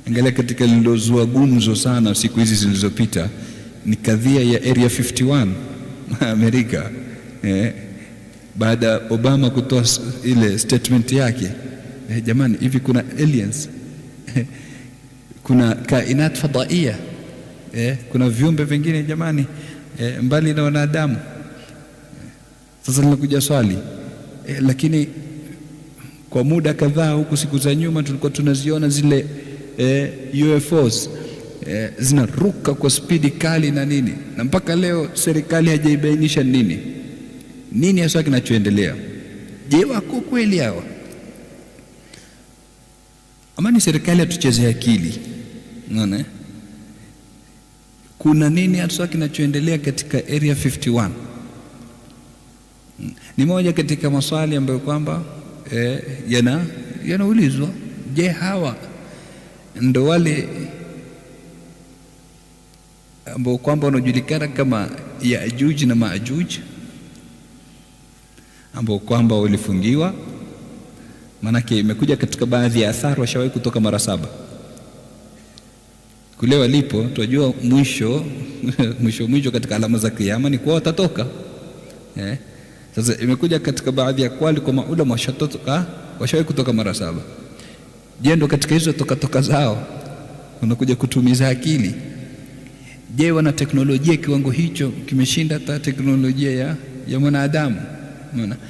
Angalia katika lilozua gumzo sana siku hizi zilizopita ni kadhia ya Area 51 Amerika. Baada Obama kutoa ile statement yake, jamani, hivi kuna aliens kuna kainat fadaia, kuna viumbe vingine jamani, mbali na wanadamu. Sasa linakuja swali, lakini kwa muda kadhaa huku siku za nyuma tulikuwa tunaziona zile UFOs zinaruka kwa spidi kali na nini, na mpaka leo serikali hajaibainisha nini hasa kinachoendelea. Je, wako kweli hawa ama ni serikali atuchezea akili? Unaona kuna nini hasa kinachoendelea katika Area 51? Ni moja katika maswali ambayo kwamba yanaulizwa. Je, hawa ndo wale ambao kwamba wanajulikana kama Yaajuj na Maajuj, ambao kwamba walifungiwa? Maanake imekuja katika baadhi ya athari washawahi kutoka mara 7 kule walipo. Tunajua mwisho katika alama za kiyama ni kuwa watatoka. Sasa imekuja katika baadhi ya kwali kwa maulama washawahi kutoka mara 7. Je, ndo katika hizo toka zao unakuja kutumiza akili? Je, wana teknolojia kiwango hicho kimeshinda hata teknolojia ya mwanadamu? Unaona?